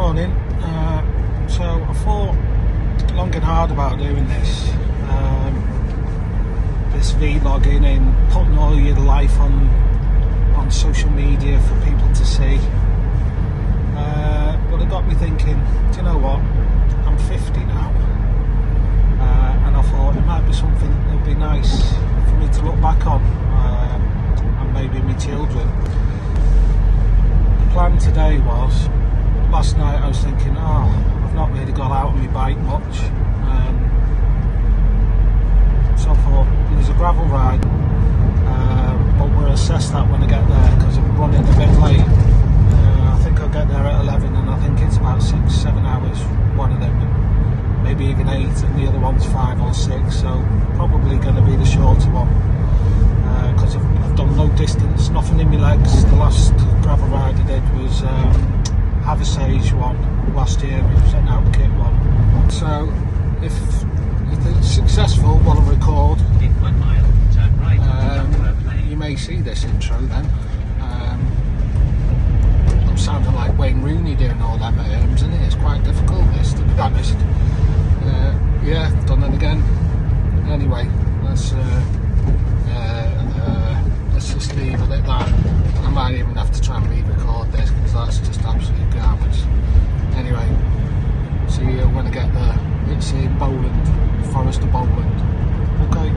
Morning. So I thought long and hard about doing this vlogging and putting all your life on social media for people to see. But it got me thinking, do you know what? I'm 50 now, and I thought it might be something that would be nice for me to look back on, and maybe my children. The plan today was, last night I was thinking, I've not really got out on my bike much, so I thought there's a gravel ride, but we'll assess that when I get there because I'm running a bit late. I think I'll get there at 11 and I think it's about 6-7 hours, one of them, and maybe even 8, and the other one's 5 or 6, so probably going to be the shorter one because I've done no distance, nothing in my legs. The last gravel ride I did was Sage one last year, it was an out kit one. So if it's successful while I record, in 1 mile, turn right, you may see this intro then. I'm sounding like Wayne Rooney doing all them isn't it? It's quite difficult this, to be honest. Yeah, done it again. Anyway, let's just leave it at that. I might even have to try and re-record this because that's just absolute garbage. Anyway, see you when I get there. It's in Bowland, Forest of Bowland. Okay.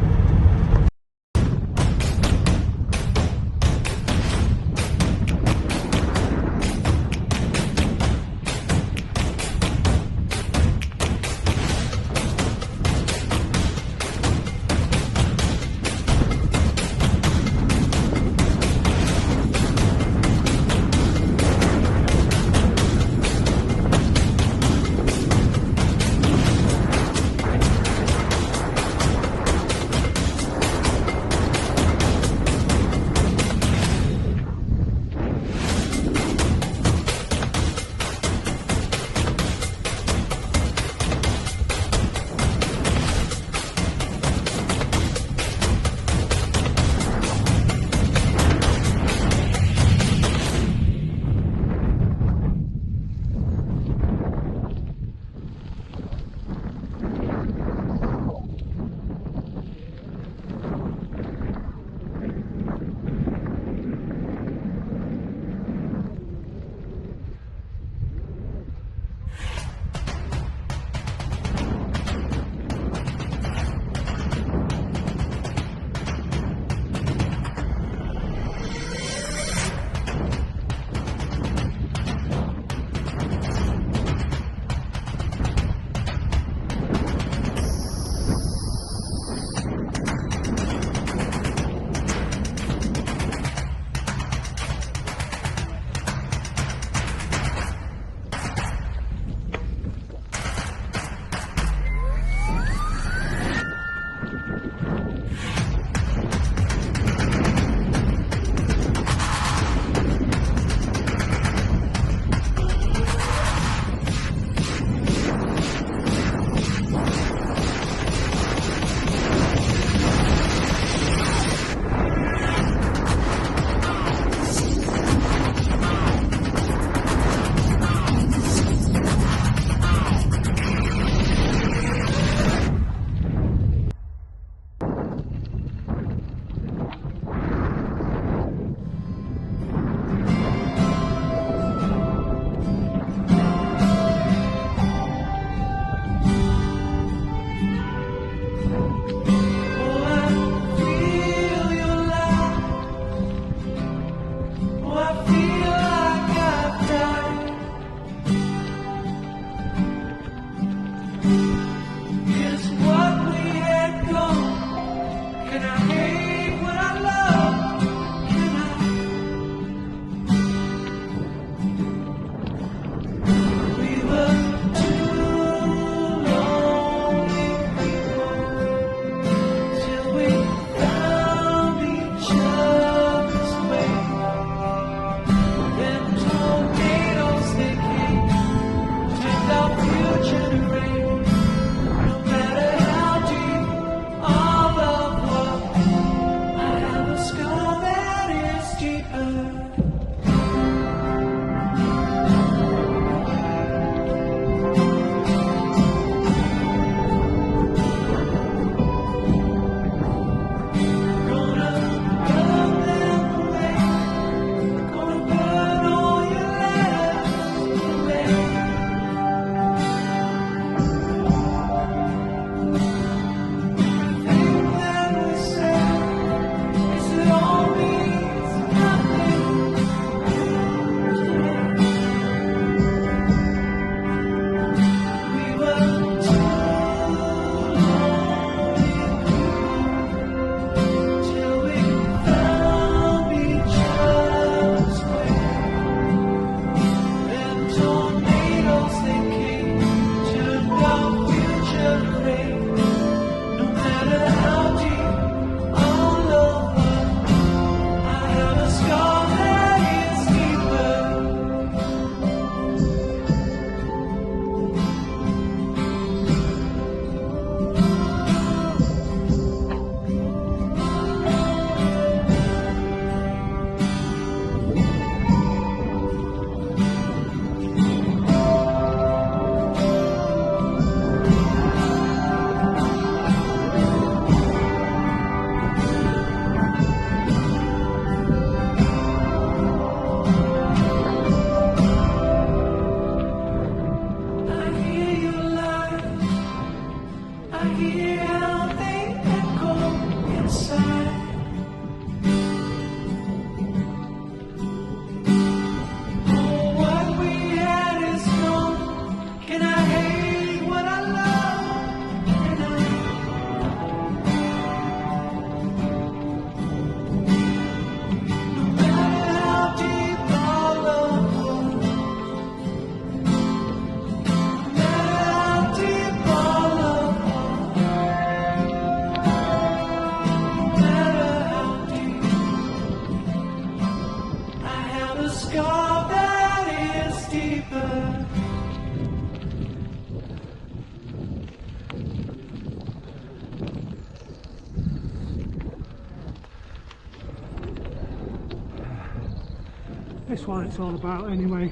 what it's all about anyway.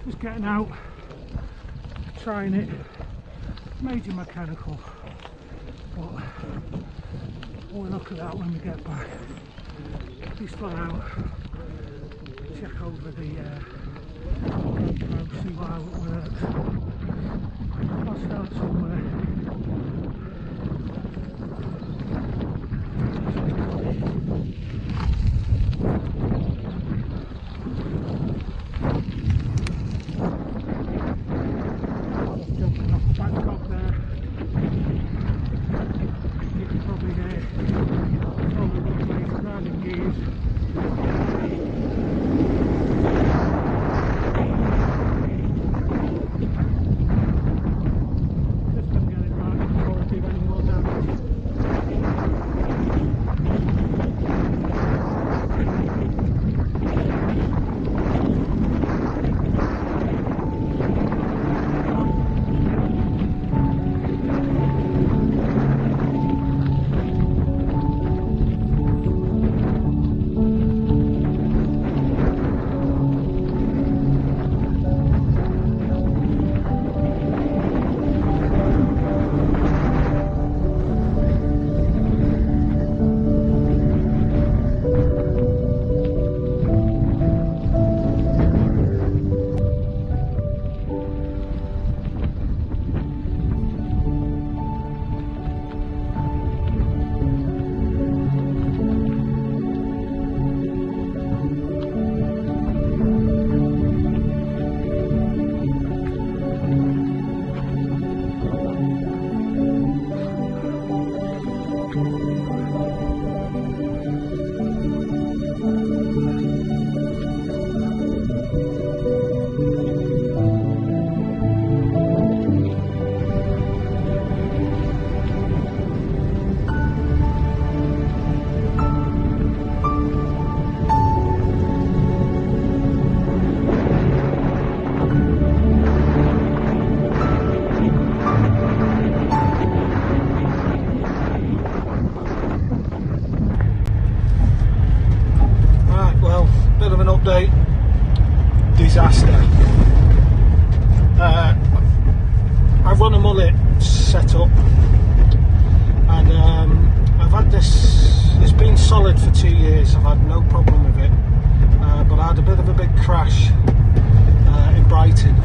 Just getting out, trying it. Major mechanical, but we'll look at that when we get back. Just fly out, check over the GoPro, see how it works. I'll start somewhere. Jumping off the back cog there. You can probably hear all the runway grinding gears. Just going to get it right before I do any more damage. Disaster. I've run a mullet setup, and I've had this. It's been solid for 2 years. I've had no problem with it, but I had a bit of a big crash in Brighton,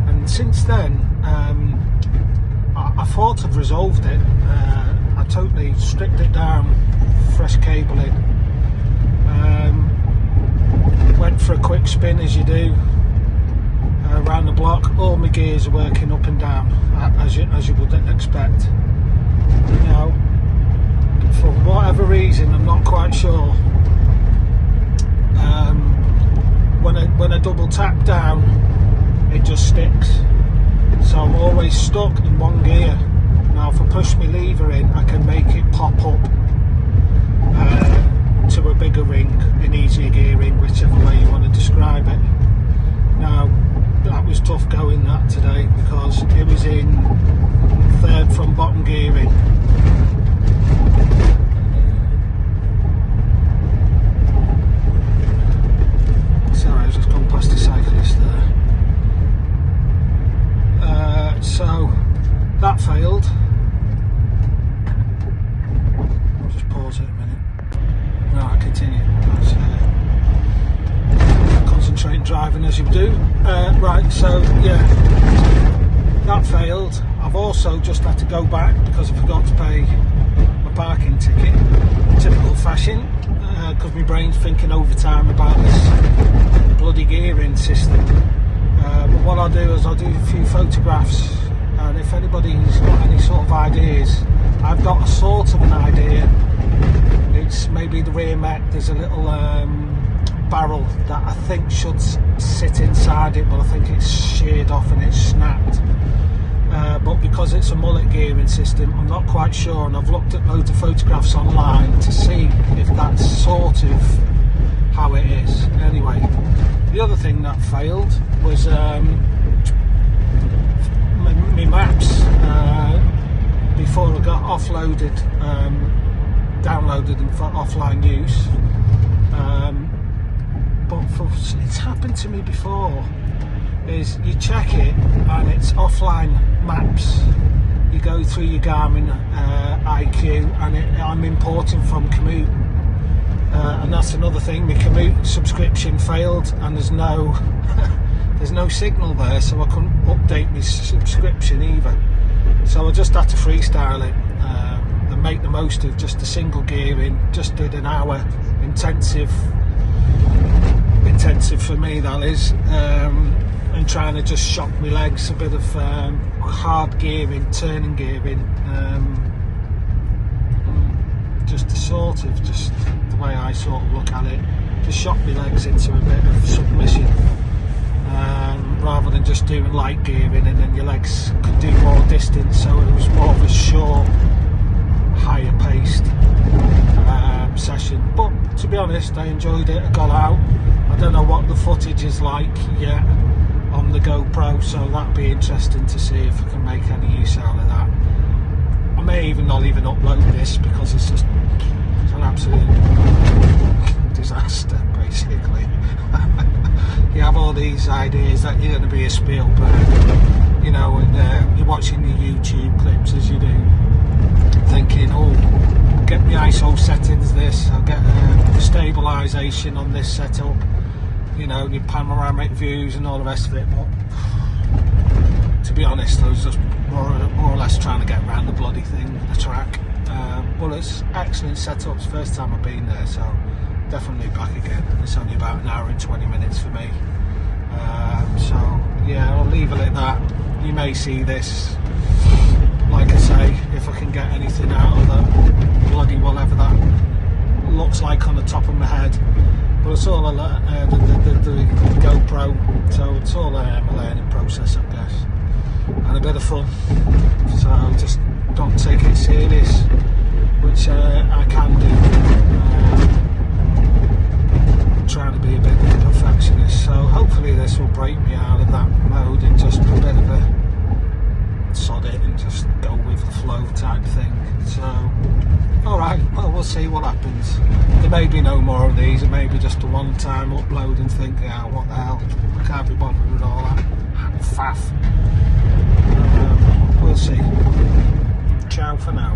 and since then I thought I'd resolved it. I totally stripped it down, fresh cabling. Went for a quick spin, as you do, around the block. All my gears are working up and down, as you would expect. Now, for whatever reason, I'm not quite sure, when I double tap down, it just sticks. So I'm always stuck in one gear. Now, if I push my lever in, I can make it pop up to a bigger ring, an easier gearing, whichever way you want to describe it. Now, that was tough going that today, because it was in third from bottom gearing. Sorry, I was just going past a cyclist there. So that failed. I'll just pause it a minute. No, I continue. Concentrating driving as you do. Right, so yeah, that failed. I've also just had to go back because I forgot to pay my parking ticket. Typical fashion, because my brain's thinking overtime about this bloody gearing system. But what I'll do is I'll do a few photographs, and if anybody's got any sort of ideas, I've got a sort of an idea. It's maybe the rear mech, there's a little barrel that I think should sit inside it, but I think it's sheared off and it's snapped. But because it's a mullet gearing system, I'm not quite sure, and I've looked at loads of photographs online to see if that's sort of how it is. Anyway, the other thing that failed was my maps before I got offloaded, downloaded them for offline use. but it's happened to me before, is you check it and it's offline maps. You go through your Garmin IQ, and I'm importing from Komoot, and that's another thing. My Komoot subscription failed, and there's no there's no signal there, so I couldn't update my subscription either. So I just had to freestyle it and make the most of just a single gearing. Just did an hour intensive for me, that is, and trying to just shock my legs, a bit of hard gearing, turning gearing, just the way I sort of look at it, just shock my legs into a bit of submission, rather than just doing light gearing and then your legs could do more distance. So it was more of a short, higher paced session. But to be honest, I enjoyed it. I got out. I don't know what the footage is like yet on the GoPro, so that'll be interesting to see if I can make any use out of that. I may not even upload this, because it's an absolute disaster, basically. You have all these ideas that you're going to be a Spielberg, you know, and you're watching the YouTube clips as you do, thinking, oh, get the ISO settings this, I'll get stabilisation on this setup, you know, your panoramic views and all the rest of it. But to be honest, I was just more or less trying to get around the bloody thing, the track. But it's excellent setups, first time I've been there, so definitely back again. It's only about an hour and 20 minutes for me. So yeah, I'll leave it at that. You may see this, like I say, if I can get anything out of the bloody whatever that looks like on the top of my head. But it's all the GoPro, so it's all a learning process, I guess, and a bit of fun. So just don't take it serious, which I can do. Trying to be a bit of a perfectionist, so hopefully this will break me out of that mode and just a bit of a sod it and just go with the flow type thing. So alright, well, we'll see what happens. There may be no more of these, it may be just a one-time upload and think, yeah, what the hell, I can't be bothered with all that faff. We'll see. Ciao for now.